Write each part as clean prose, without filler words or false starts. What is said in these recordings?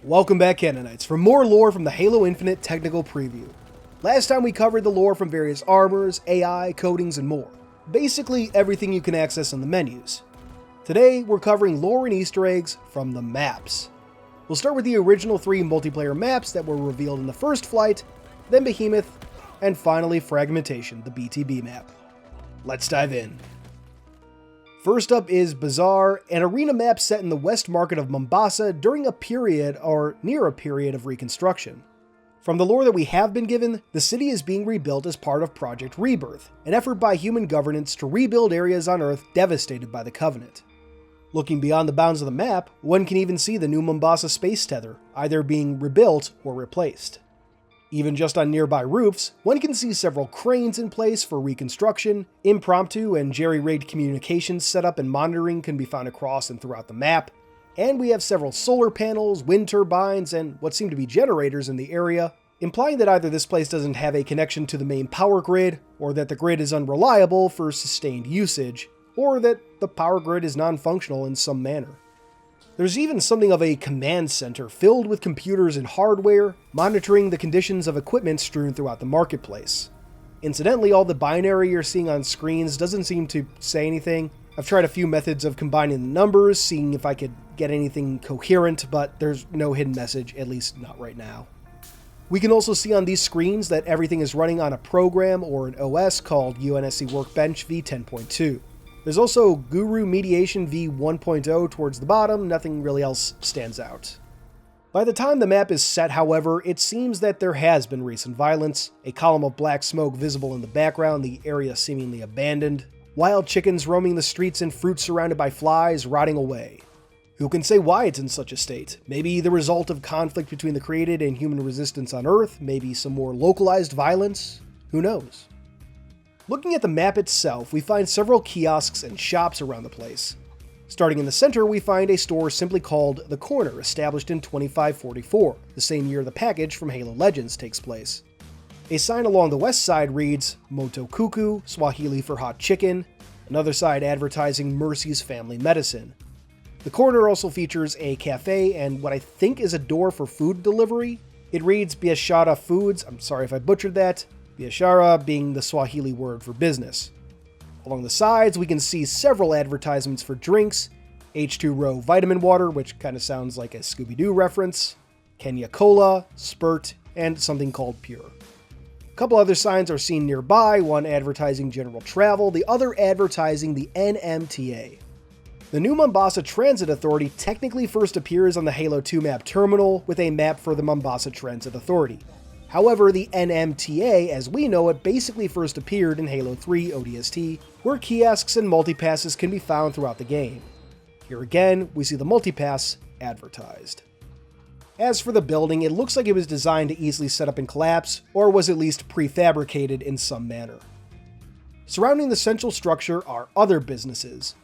Welcome back, Canonites, for more lore from the Halo Infinite technical preview. Last time we covered the lore from various armors, AI, coatings, and more. Basically everything you can access in the menus. Today, we're covering lore and Easter eggs from the maps. We'll start with the original 3 multiplayer maps that were revealed in the first flight, then Behemoth, and finally Fragmentation, the BTB map. Let's dive in. First up is Bazaar, an arena map set in the west market of Mombasa during a period or near a period of reconstruction. From the lore that we have been given, the city is being rebuilt as part of Project Rebirth, an effort by human governance to rebuild areas on Earth devastated by the Covenant. Looking beyond the bounds of the map, one can even see the new Mombasa space tether, either being rebuilt or replaced. Even just on nearby roofs, one can see several cranes in place for reconstruction, impromptu and jerry-rigged communications setup and monitoring can be found across and throughout the map, and we have several solar panels, wind turbines, and what seem to be generators in the area, implying that either this place doesn't have a connection to the main power grid, or that the grid is unreliable for sustained usage, or that the power grid is non-functional in some manner. There's even something of a command center filled with computers and hardware, monitoring the conditions of equipment strewn throughout the marketplace. Incidentally, all the binary you're seeing on screens doesn't seem to say anything. I've tried a few methods of combining the numbers, seeing if I could get anything coherent, but there's no hidden message, at least not right now. We can also see on these screens that everything is running on a program or an OS called UNSC Workbench v10.2. There's also Guru Mediation v1.0 towards the bottom, nothing really else stands out. By the time the map is set, however, it seems that there has been recent violence, a column of black smoke visible in the background, the area seemingly abandoned, wild chickens roaming the streets and fruit surrounded by flies rotting away. Who can say why it's in such a state? Maybe the result of conflict between the created and human resistance on Earth, maybe some more localized violence, who knows? Looking at the map itself, we find several kiosks and shops around the place. Starting in the center, we find a store simply called The Corner, established in 2544, the same year the package from Halo Legends takes place. A sign along the west side reads, Moto Kuku, Swahili for hot chicken, another side advertising Mercy's Family Medicine. The Corner also features a cafe and what I think is a door for food delivery. It reads Biashara Foods, I'm sorry if I butchered that, Biashara being the Swahili word for business. Along the sides, we can see several advertisements for drinks, H2Ro vitamin water, which kind of sounds like a Scooby-Doo reference, Kenya Cola, Spurt, and something called Pure. A couple other signs are seen nearby, one advertising general travel, the other advertising the NMTA. The new Mombasa Transit Authority technically first appears on the Halo 2 map terminal with a map for the Mombasa Transit Authority. However, the NMTA, as we know it, basically first appeared in Halo 3 ODST, where kiosks and multipasses can be found throughout the game. Here again, we see the multipass advertised. As for the building, it looks like it was designed to easily set up and collapse, or was at least prefabricated in some manner. Surrounding the central structure are other businesses.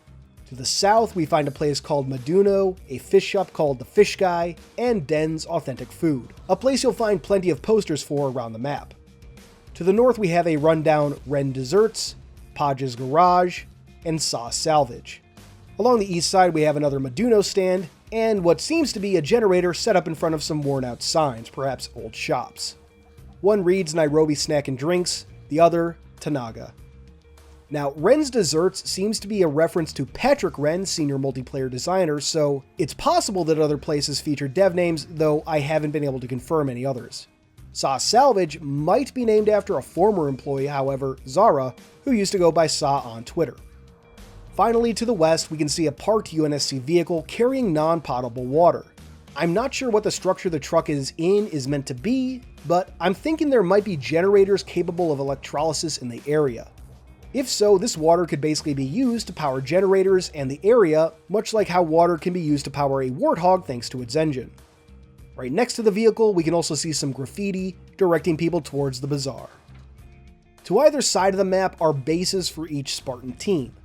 To the south, we find a place called Maduno, a fish shop called The Fish Guy, and Den's Authentic Food, a place you'll find plenty of posters for around the map. To the north, we have a rundown Ren Desserts, Podge's Garage, and Saw Salvage. Along the east side, we have another Maduno stand, and what seems to be a generator set up in front of some worn-out signs, perhaps old shops. One reads Nairobi Snack and Drinks, the other Tanaga. Now, Ren's Desserts seems to be a reference to Patrick Ren, senior multiplayer designer, so it's possible that other places feature dev names, though I haven't been able to confirm any others. Saw Salvage might be named after a former employee, however, Zara, who used to go by Saw on Twitter. Finally, to the west, we can see a parked UNSC vehicle carrying non-potable water. I'm not sure what the structure the truck is in is meant to be, but I'm thinking there might be generators capable of electrolysis in the area. If so, this water could basically be used to power generators and the area, much like how water can be used to power a Warthog thanks to its engine. Right next to the vehicle, we can also see some graffiti directing people towards the Bazaar. To either side of the map are bases for each Spartan team.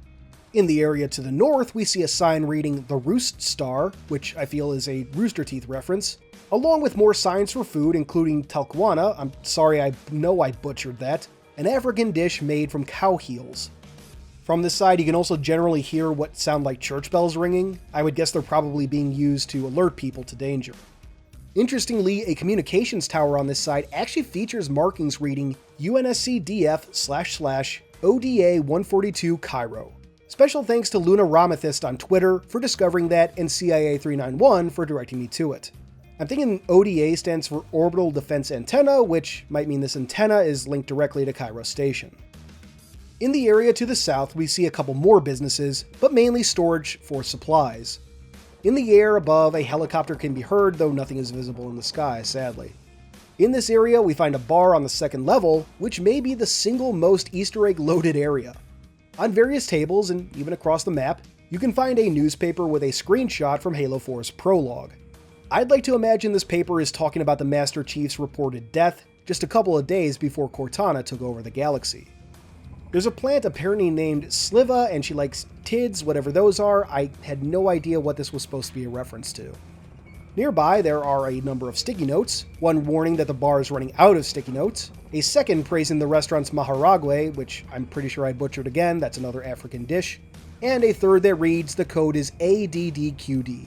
In the area to the north, we see a sign reading The Roost Star, which I feel is a Rooster Teeth reference, along with more signs for food including talkwana, I'm sorry I know I butchered that, an African dish made from cow heels. From this side, you can also generally hear what sound like church bells ringing. I would guess they're probably being used to alert people to danger. Interestingly, a communications tower on this side actually features markings reading UNSC-DF//ODA-142 Cairo. Special thanks to Luna Ramathist on Twitter for discovering that, and CIA391 for directing me to it. I'm thinking ODA stands for Orbital Defense Antenna, which might mean this antenna is linked directly to Cairo Station. In the area to the south, we see a couple more businesses, but mainly storage for supplies. In the air above, a helicopter can be heard, though nothing is visible in the sky, sadly. In this area, we find a bar on the second level, which may be the single most Easter egg loaded area. On various tables, and even across the map, you can find a newspaper with a screenshot from Halo 4's prologue. I'd like to imagine this paper is talking about the Master Chief's reported death just a couple of days before Cortana took over the galaxy. There's a plant apparently named Sliva, and she likes tids, whatever those are. I had no idea what this was supposed to be a reference to. Nearby, there are a number of sticky notes, one warning that the bar is running out of sticky notes, a second praising the restaurant's maharagwe, which I'm pretty sure I butchered again, that's another African dish, and a third that reads the code is ADDQD.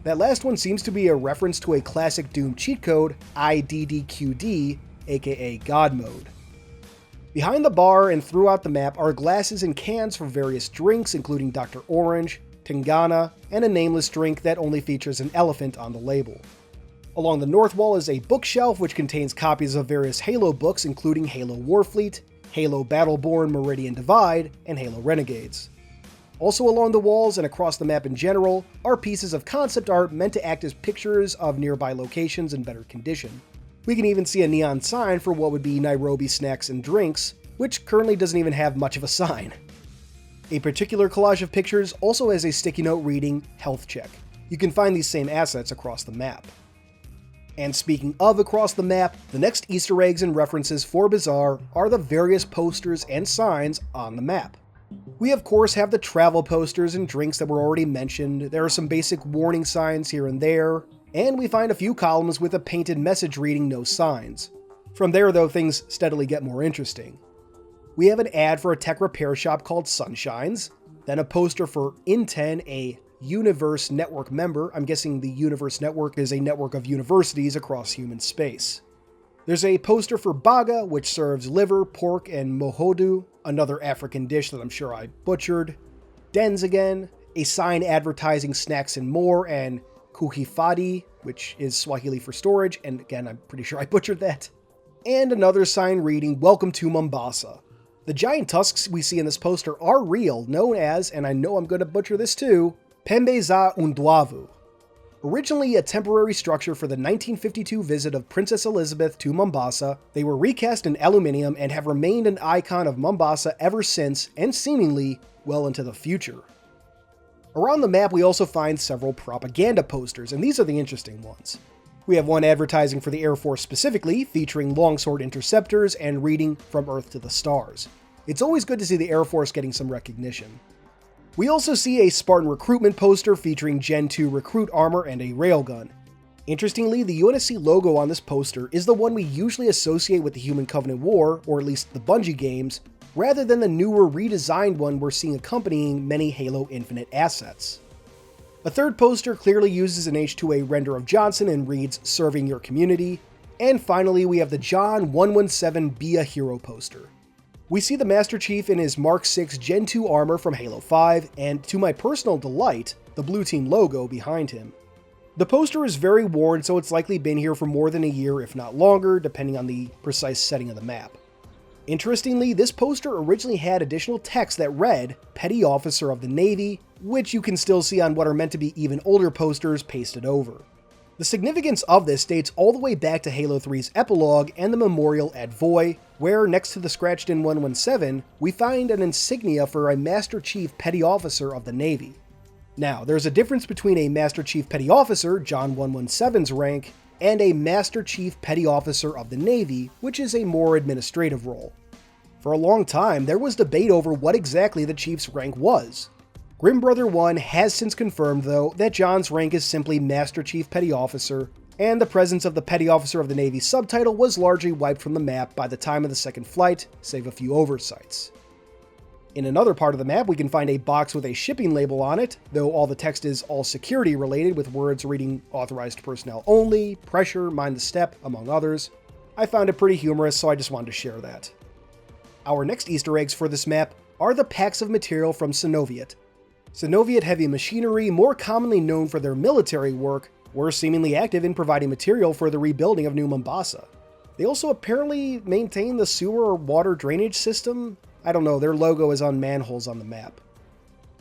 That last one seems to be a reference to a classic Doom cheat code, IDDQD, aka God Mode. Behind the bar and throughout the map are glasses and cans for various drinks, including Dr. Orange, Tingana, and a nameless drink that only features an elephant on the label. Along the north wall is a bookshelf which contains copies of various Halo books, including Halo Warfleet, Halo Battleborn Meridian Divide, and Halo Renegades. Also along the walls and across the map in general are pieces of concept art meant to act as pictures of nearby locations in better condition. We can even see a neon sign for what would be Nairobi Snacks and Drinks, which currently doesn't even have much of a sign. A particular collage of pictures also has a sticky note reading Health Check. You can find these same assets across the map. And speaking of across the map, the next Easter eggs and references for Bazaar are the various posters and signs on the map. We of course have the travel posters and drinks that were already mentioned, there are some basic warning signs here and there, and we find a few columns with a painted message reading no signs. From there though, things steadily get more interesting. We have an ad for a tech repair shop called Sunshines, then a poster for Inten, a Universe Network member. I'm guessing the Universe Network is a network of universities across human space. There's a poster for Baga, which serves liver, pork, and mohodu, another African dish that I'm sure I butchered. Dens again, a sign advertising snacks and more, and kuhifadhi, which is Swahili for storage, and again, I'm pretty sure I butchered that. And another sign reading, Welcome to Mombasa. The giant tusks we see in this poster are real, known as, and I know I'm going to butcher this too, Pembe za Undwavu. Originally a temporary structure for the 1952 visit of Princess Elizabeth to Mombasa, they were recast in aluminium and have remained an icon of Mombasa ever since, and seemingly well into the future. Around the map we also find several propaganda posters, and these are the interesting ones. We have one advertising for the Air Force specifically, featuring longsword interceptors and reading From Earth to the Stars. It's always good to see the Air Force getting some recognition. We also see a Spartan recruitment poster featuring Gen 2 recruit armor and a railgun. Interestingly, the UNSC logo on this poster is the one we usually associate with the Human Covenant War, or at least the Bungie games, rather than the newer redesigned one we're seeing accompanying many Halo Infinite assets. A third poster clearly uses an H2A render of Johnson and reads, Serving Your Community. And finally, we have the John 117 Be a Hero poster. We see the Master Chief in his Mark 6 Gen 2 armor from Halo 5, and to my personal delight, the Blue Team logo behind him. The poster is very worn, so it's likely been here for more than a year, if not longer, depending on the precise setting of the map. Interestingly, this poster originally had additional text that read, Petty Officer of the Navy, which you can still see on what are meant to be even older posters pasted over. The significance of this dates all the way back to Halo 3's epilogue and the memorial at Voi, where next to the scratched-in 117, we find an insignia for a Master Chief Petty Officer of the Navy. Now, there's a difference between a Master Chief Petty Officer, John 117's rank, and a Master Chief Petty Officer of the Navy, which is a more administrative role. For a long time, there was debate over what exactly the Chief's rank was. Grim Brother 1 has since confirmed, though, that John's rank is simply Master Chief Petty Officer, and the presence of the Petty Officer of the Navy subtitle was largely wiped from the map by the time of the second flight, save a few oversights. In another part of the map, we can find a box with a shipping label on it, though all the text is all security related with words reading authorized personnel only, pressure, mind the step, among others. I found it pretty humorous, so I just wanted to share that. Our next Easter eggs for this map are the packs of material from Synoviet. Synoviet Heavy Machinery, more commonly known for their military work, were seemingly active in providing material for the rebuilding of New Mombasa. They also apparently maintain the sewer or water drainage system. I don't know, their logo is on manholes on the map.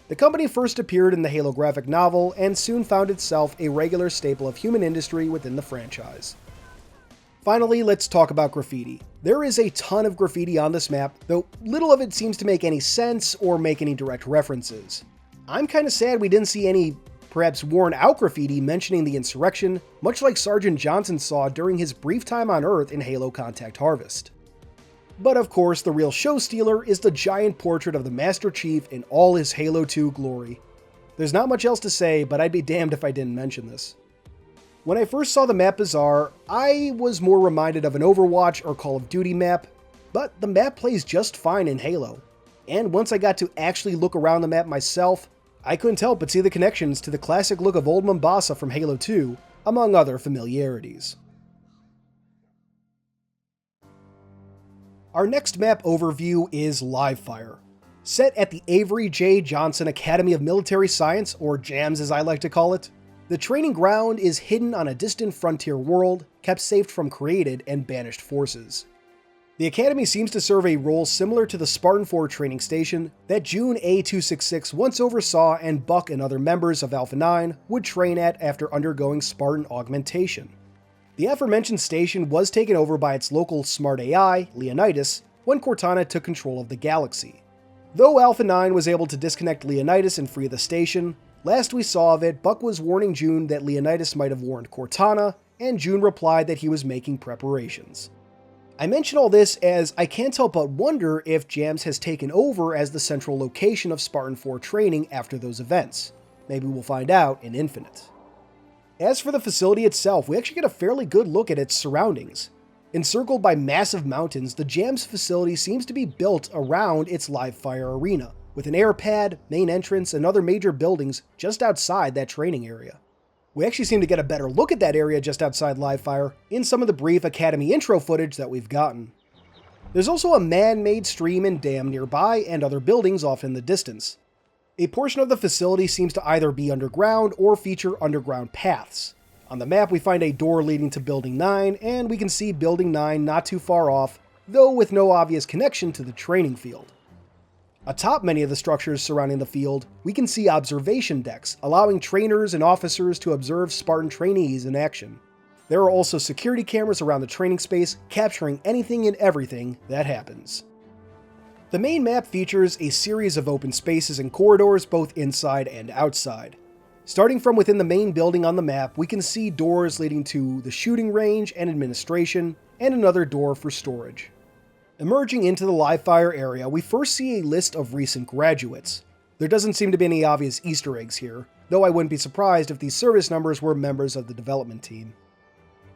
The company first appeared in the Halo graphic novel and soon found itself a regular staple of human industry within the franchise. Finally, let's talk about graffiti. There is a ton of graffiti on this map, though little of it seems to make any sense or make any direct references. I'm kinda sad we didn't see any perhaps worn out graffiti mentioning the insurrection, much like Sergeant Johnson saw during his brief time on Earth in Halo Contact Harvest. But of course, the real show stealer is the giant portrait of the Master Chief in all his Halo 2 glory. There's not much else to say, but I'd be damned if I didn't mention this. When I first saw the map Bazaar, I was more reminded of an Overwatch or Call of Duty map, but the map plays just fine in Halo. And once I got to actually look around the map myself, I couldn't help but see the connections to the classic look of old Mombasa from Halo 2, among other familiarities. Our next map overview is Livefire. Set at the Avery J. Johnson Academy of Military Science, or JAMS as I like to call it, the training ground is hidden on a distant frontier world, kept safe from created and banished forces. The Academy seems to serve a role similar to the Spartan 4 training station that June A266 once oversaw and Buck and other members of Alpha 9 would train at after undergoing Spartan augmentation. The aforementioned station was taken over by its local smart AI, Leonidas, when Cortana took control of the galaxy. Though Alpha 9 was able to disconnect Leonidas and free the station, last we saw of it, Buck was warning June that Leonidas might have warned Cortana, and June replied that he was making preparations. I mention all this as I can't help but wonder if JAMS has taken over as the central location of Spartan 4 training after those events. Maybe we'll find out in Infinite. As for the facility itself, we actually get a fairly good look at its surroundings. Encircled by massive mountains, the JAMS facility seems to be built around its Livefire arena, with an air pad, main entrance, and other major buildings just outside that training area. We actually seem to get a better look at that area just outside Livefire in some of the brief Academy intro footage that we've gotten. There's also a man-made stream and dam nearby and other buildings off in the distance. A portion of the facility seems to either be underground or feature underground paths. On the map we find a door leading to Building 9, and we can see Building 9 not too far off, though with no obvious connection to the training field. Atop many of the structures surrounding the field, we can see observation decks, allowing trainers and officers to observe Spartan trainees in action. There are also security cameras around the training space, capturing anything and everything that happens. The main map features a series of open spaces and corridors both inside and outside. Starting from within the main building on the map, we can see doors leading to the shooting range and administration, and another door for storage. Emerging into the Livefire area, we first see a list of recent graduates. There doesn't seem to be any obvious Easter eggs here, though I wouldn't be surprised if these service numbers were members of the development team.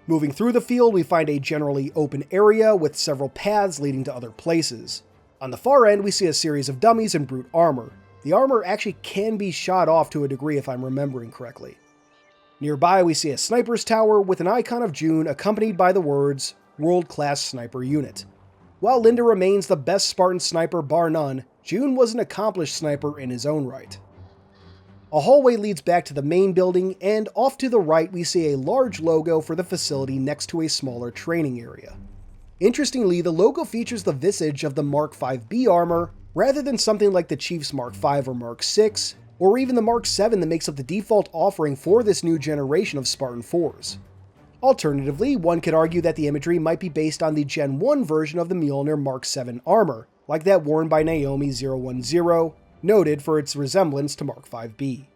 Moving through the field, we find a generally open area with several paths leading to other places. On the far end, we see a series of dummies in brute armor. The armor actually can be shot off to a degree if I'm remembering correctly. Nearby, we see a sniper's tower with an icon of June accompanied by the words, "World-Class Sniper Unit." While Linda remains the best Spartan sniper bar none, June was an accomplished sniper in his own right. A hallway leads back to the main building, and off to the right we see a large logo for the facility next to a smaller training area. Interestingly, the logo features the visage of the Mark 5B armor, rather than something like the Chief's Mark 5 or Mark 6, or even the Mark 7 that makes up the default offering for this new generation of Spartan 4s. Alternatively, one could argue that the imagery might be based on the Gen 1 version of the Mjolnir Mark 7 armor, like that worn by Naomi 010, noted for its resemblance to Mark 5B.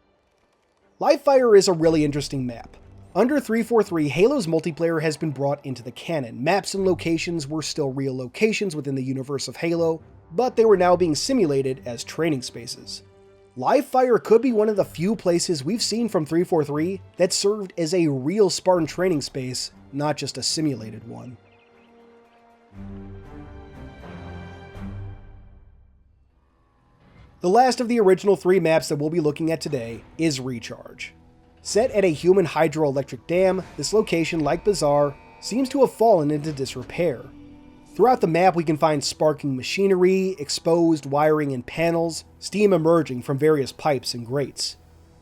Livefire is a really interesting map. Under 343, Halo's multiplayer has been brought into the canon. Maps and locations were still real locations within the universe of Halo, but they were now being simulated as training spaces. Livefire could be one of the few places we've seen from 343 that served as a real Spartan training space, not just a simulated one. The last of the original 3 maps that we'll be looking at today is Recharge. Set at a human hydroelectric dam, this location, like Bazaar, seems to have fallen into disrepair. Throughout the map we can find sparking machinery, exposed wiring and panels, steam emerging from various pipes and grates.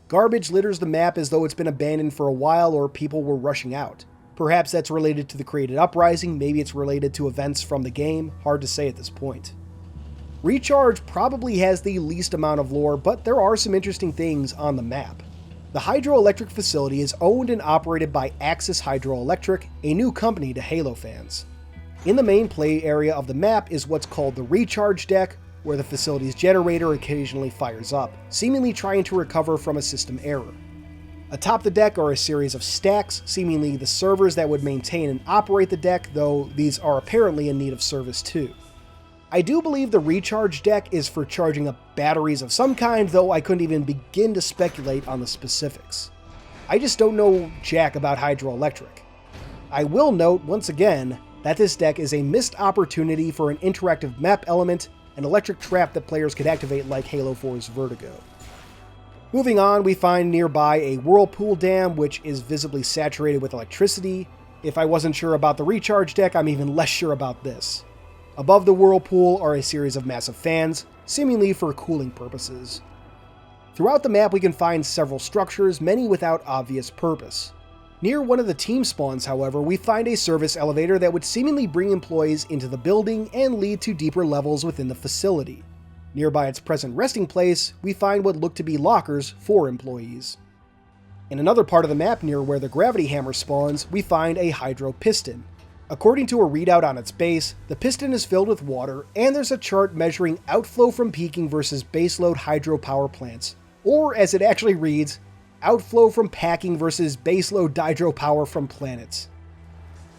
Garbage litters the map as though it's been abandoned for a while or people were rushing out. Perhaps that's related to the created uprising, maybe it's related to events from the game, hard to say at this point. Recharge probably has the least amount of lore, but there are some interesting things on the map. The hydroelectric facility is owned and operated by Axis Hydroelectric, a new company to Halo fans. In the main play area of the map is what's called the Recharge Deck, where the facility's generator occasionally fires up, seemingly trying to recover from a system error. Atop the deck are a series of stacks, seemingly the servers that would maintain and operate the deck, though these are apparently in need of service too. I do believe the Recharge Deck is for charging up batteries of some kind, though I couldn't even begin to speculate on the specifics. I just don't know jack about hydroelectric. I will note, once again, that this deck is a missed opportunity for an interactive map element, an electric trap that players could activate like Halo 4's Vertigo. Moving on, we find nearby a whirlpool dam which is visibly saturated with electricity. If I wasn't sure about the Recharge Deck, I'm even less sure about this. Above the whirlpool are a series of massive fans, seemingly for cooling purposes. Throughout the map we can find several structures, many without obvious purpose. Near one of the team spawns, however, we find a service elevator that would seemingly bring employees into the building and lead to deeper levels within the facility. Nearby its present resting place, we find what look to be lockers for employees. In another part of the map near where the gravity hammer spawns, we find a hydro piston. According to a readout on its base, the piston is filled with water, and there's a chart measuring outflow from peaking versus baseload hydropower plants, or as it actually reads, outflow from packing versus baseload hydropower from planets.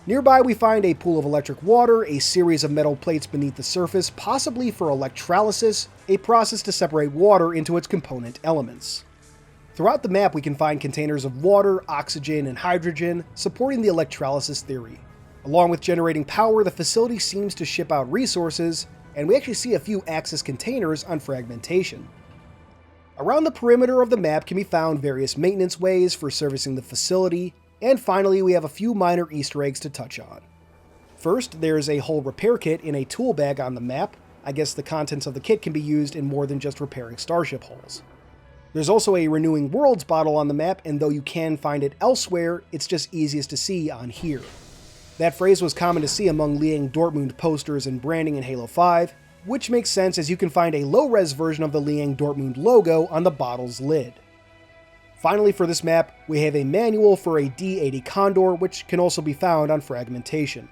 Nearby we find a pool of electric water, a series of metal plates beneath the surface, possibly for electrolysis, a process to separate water into its component elements. Throughout the map we can find containers of water, oxygen, and hydrogen, supporting the electrolysis theory. Along with generating power, the facility seems to ship out resources, and we actually see a few Axis containers on Fragmentation. Around the perimeter of the map can be found various maintenance ways for servicing the facility, and finally we have a few minor Easter eggs to touch on. First, there's a hull repair kit in a tool bag on the map. I guess the contents of the kit can be used in more than just repairing starship hulls. There's also a Renewing Worlds bottle on the map, and though you can find it elsewhere, it's just easiest to see on here. That phrase was common to see among Liang Dortmund posters and branding in Halo 5, which makes sense as you can find a low-res version of the Liang Dortmund logo on the bottle's lid. Finally, for this map, we have a manual for a D-80 Condor, which can also be found on Fragmentation.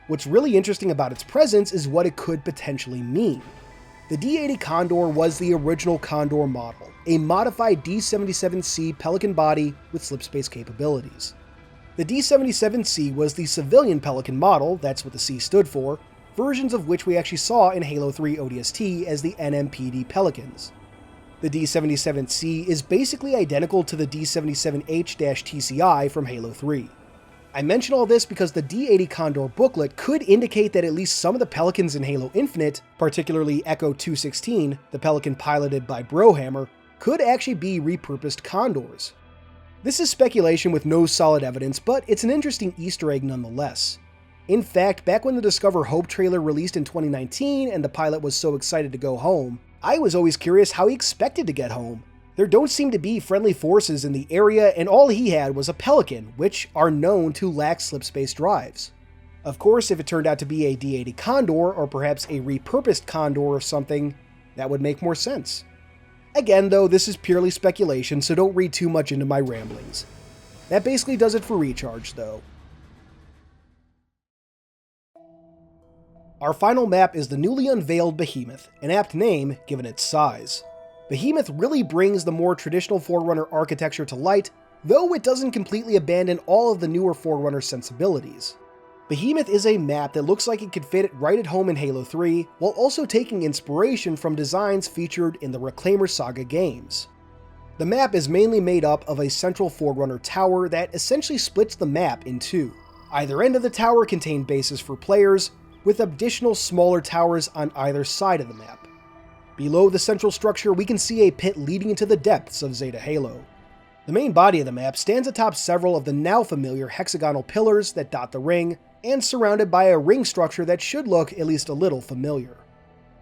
What's really interesting about its presence is what it could potentially mean. The D-80 Condor was the original Condor model, a modified D-77C Pelican body with slipspace capabilities. The D-77C was the civilian Pelican model, that's what the C stood for, versions of which we actually saw in Halo 3 ODST as the NMPD Pelicans. The D-77C is basically identical to the D-77H-TCI from Halo 3. I mention all this because the D-80 Condor booklet could indicate that at least some of the Pelicans in Halo Infinite, particularly Echo 216, the Pelican piloted by Brohammer, could actually be repurposed Condors. This is speculation with no solid evidence, but it's an interesting Easter egg nonetheless. In fact, back when the Discover Hope trailer released in 2019 and the pilot was so excited to go home, I was always curious how he expected to get home. There don't seem to be friendly forces in the area, and all he had was a Pelican, which are known to lack slipspace drives. Of course, if it turned out to be a D-80 Condor, or perhaps a repurposed Condor or something, that would make more sense. Again, though, this is purely speculation, so don't read too much into my ramblings. That basically does it for Recharge, though. Our final map is the newly unveiled Behemoth, an apt name given its size. Behemoth really brings the more traditional Forerunner architecture to light, though it doesn't completely abandon all of the newer Forerunner sensibilities. Behemoth is a map that looks like it could fit right at home in Halo 3, while also taking inspiration from designs featured in the Reclaimer Saga games. The map is mainly made up of a central Forerunner tower that essentially splits the map in two. Either end of the tower contain bases for players, with additional smaller towers on either side of the map. Below the central structure, we can see a pit leading into the depths of Zeta Halo. The main body of the map stands atop several of the now familiar hexagonal pillars that dot the ring, and surrounded by a ring structure that should look at least a little familiar.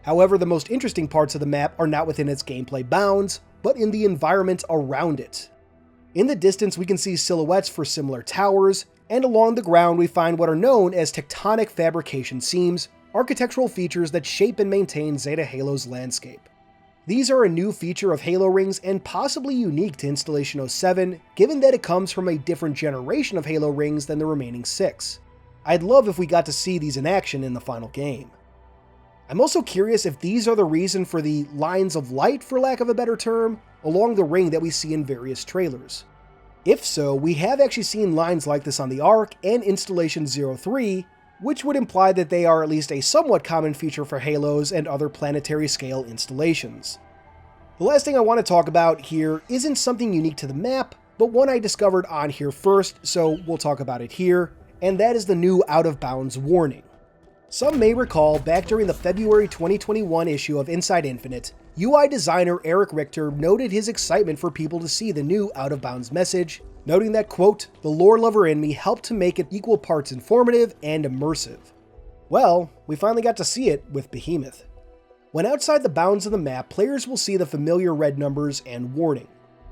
However, the most interesting parts of the map are not within its gameplay bounds, but in the environment around it. In the distance, we can see silhouettes for similar towers, and along the ground we find what are known as tectonic fabrication seams, architectural features that shape and maintain Zeta Halo's landscape. These are a new feature of Halo rings and possibly unique to Installation 07, given that it comes from a different generation of Halo rings than the remaining 6. I'd love if we got to see these in action in the final game. I'm also curious if these are the reason for the lines of light, for lack of a better term, along the ring that we see in various trailers. If so, we have actually seen lines like this on the Ark and Installation 03, which would imply that they are at least a somewhat common feature for Halos and other planetary scale installations. The last thing I want to talk about here isn't something unique to the map, but one I discovered on here first, so we'll talk about it here, and that is the new out of bounds warning. Some may recall back during the February 2021 issue of Inside Infinite, UI designer Eric Richter noted his excitement for people to see the new out of bounds message, noting that, quote, "The lore lover in me helped to make it equal parts informative and immersive." Well, we finally got to see it with Behemoth. When outside the bounds of the map, players will see the familiar red numbers and warning.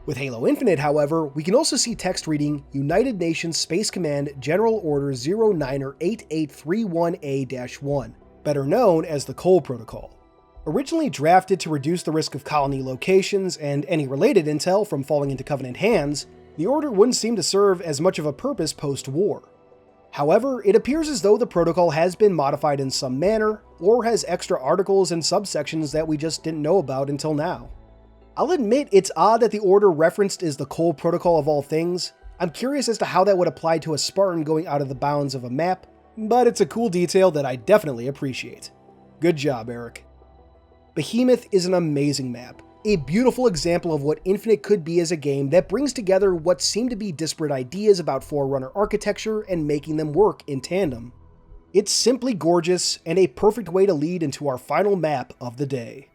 With Halo Infinite, however, we can also see text reading United Nations Space Command General Order 09er8831A-1, better known as the Cole Protocol. Originally drafted to reduce the risk of colony locations and any related intel from falling into Covenant hands, the order wouldn't seem to serve as much of a purpose post-war. However, it appears as though the protocol has been modified in some manner, or has extra articles and subsections that we just didn't know about until now. I'll admit it's odd that the order referenced is the Cole Protocol of all things. I'm curious as to how that would apply to a Spartan going out of the bounds of a map, but it's a cool detail that I definitely appreciate. Good job, Eric. Behemoth is an amazing map, a beautiful example of what Infinite could be as a game that brings together what seem to be disparate ideas about Forerunner architecture and making them work in tandem. It's simply gorgeous and a perfect way to lead into our final map of the day.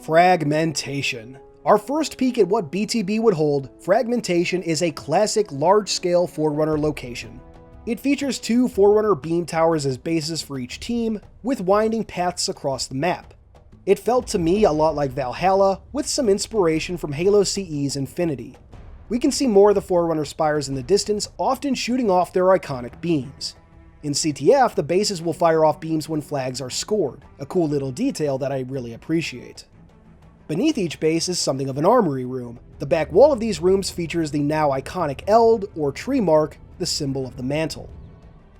Fragmentation. Our first peek at what BTB would hold, Fragmentation is a classic large-scale Forerunner location. It features 2 Forerunner beam towers as bases for each team, with winding paths across the map. It felt to me a lot like Valhalla, with some inspiration from Halo CE's Infinity. We can see more of the Forerunner spires in the distance, often shooting off their iconic beams. In CTF, the bases will fire off beams when flags are scored, a cool little detail that I really appreciate. Beneath each base is something of an armory room. The back wall of these rooms features the now iconic eld, or tree mark, the symbol of the mantle.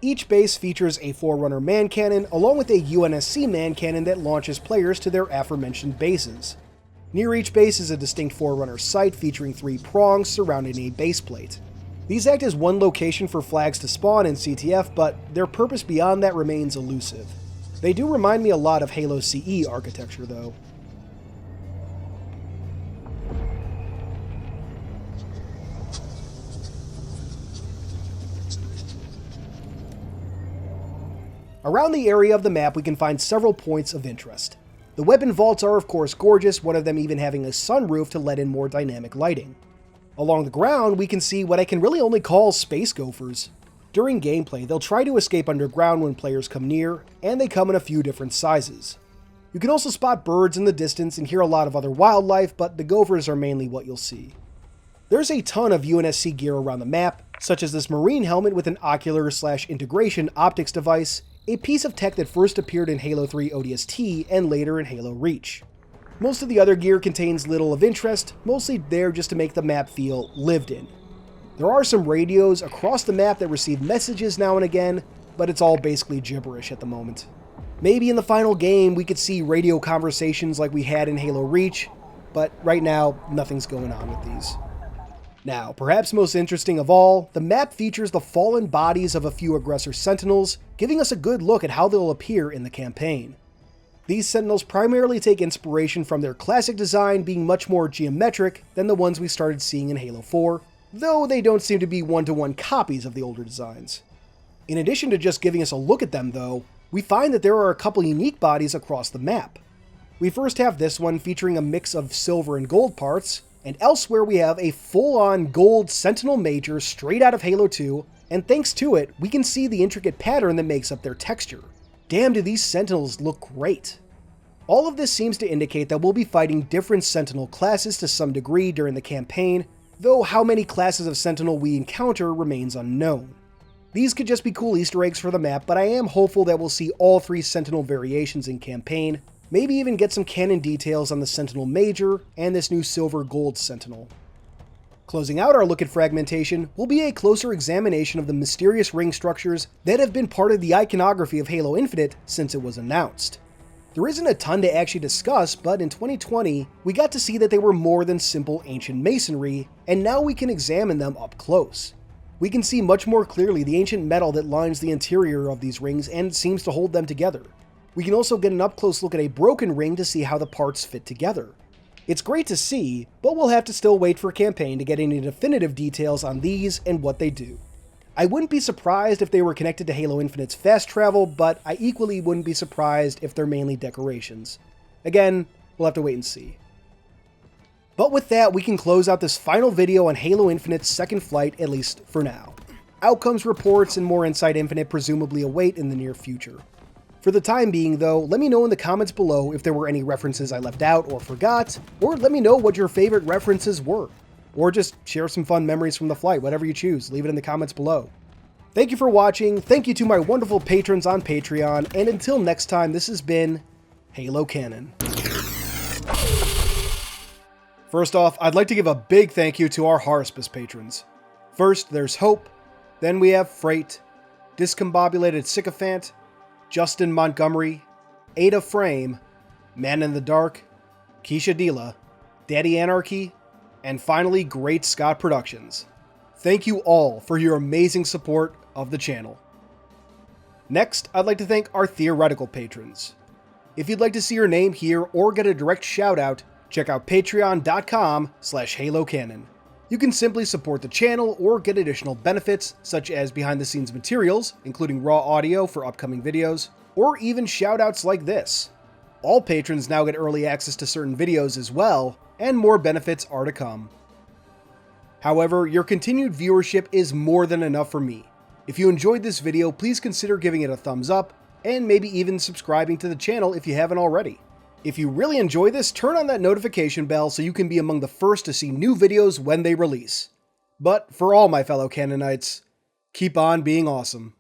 Each base features a Forerunner man cannon, along with a UNSC man cannon that launches players to their aforementioned bases. Near each base is a distinct Forerunner sight featuring 3 prongs surrounding a base plate. These act as one location for flags to spawn in CTF, but their purpose beyond that remains elusive. They do remind me a lot of Halo CE architecture, though. Around the area of the map, we can find several points of interest. The weapon vaults are of course gorgeous, one of them even having a sunroof to let in more dynamic lighting. Along the ground, we can see what I can really only call space gophers. During gameplay, they'll try to escape underground when players come near, and they come in a few different sizes. You can also spot birds in the distance and hear a lot of other wildlife, but the gophers are mainly what you'll see. There's a ton of UNSC gear around the map, such as this marine helmet with an ocular/integration optics device, a piece of tech that first appeared in Halo 3 ODST and later in Halo Reach. Most of the other gear contains little of interest, mostly there just to make the map feel lived in. There are some radios across the map that receive messages now and again, but it's all basically gibberish at the moment. Maybe in the final game we could see radio conversations like we had in Halo Reach, but right now nothing's going on with these. Now, perhaps most interesting of all, the map features the fallen bodies of a few aggressor sentinels, giving us a good look at how they'll appear in the campaign. These sentinels primarily take inspiration from their classic design being much more geometric than the ones we started seeing in Halo 4, though they don't seem to be one-to-one copies of the older designs. In addition to just giving us a look at them though, we find that there are a couple unique bodies across the map. We first have this one featuring a mix of silver and gold parts, and elsewhere we have a full-on gold Sentinel Major straight out of Halo 2, and thanks to it, we can see the intricate pattern that makes up their texture. Damn, do these Sentinels look great! All of this seems to indicate that we'll be fighting different Sentinel classes to some degree during the campaign, though how many classes of Sentinel we encounter remains unknown. These could just be cool Easter eggs for the map, but I am hopeful that we'll see all 3 Sentinel variations in campaign, maybe even get some canon details on the Sentinel Major and this new Silver Gold Sentinel. Closing out our look at Fragmentation will be a closer examination of the mysterious ring structures that have been part of the iconography of Halo Infinite since it was announced. There isn't a ton to actually discuss, but in 2020, we got to see that they were more than simple ancient masonry, and now we can examine them up close. We can see much more clearly the ancient metal that lines the interior of these rings and seems to hold them together. We can also get an up-close look at a broken ring to see how the parts fit together. It's great to see, but we'll have to still wait for campaign to get any definitive details on these and what they do. I wouldn't be surprised if they were connected to Halo Infinite's fast travel, but I equally wouldn't be surprised if they're mainly decorations. Again, we'll have to wait and see. But with that, we can close out this final video on Halo Infinite's second flight, at least for now. Outcomes reports and more Inside Infinite presumably await in the near future. For the time being though, let me know in the comments below if there were any references I left out or forgot, or let me know what your favorite references were. Or just share some fun memories from the flight, whatever you choose, leave it in the comments below. Thank you for watching, thank you to my wonderful patrons on Patreon, and until next time, this has been Halo Canon. First off, I'd like to give a big thank you to our Harspus patrons. First, there's Hope, then we have Freight, Discombobulated Sycophant, Justin Montgomery, Ada Frame, Man in the Dark, Keisha Dila, Daddy Anarchy, and finally Great Scott Productions. Thank you all for your amazing support of the channel. Next, I'd like to thank our theoretical patrons. If you'd like to see your name here or get a direct shout out, check out patreon.com/HaloCanon. You can simply support the channel or get additional benefits, such as behind-the-scenes materials, including raw audio for upcoming videos, or even shoutouts like this. All patrons now get early access to certain videos as well, and more benefits are to come. However, your continued viewership is more than enough for me. If you enjoyed this video, please consider giving it a thumbs up, and maybe even subscribing to the channel if you haven't already. If you really enjoy this, turn on that notification bell so you can be among the first to see new videos when they release. But for all my fellow Canonites, keep on being awesome.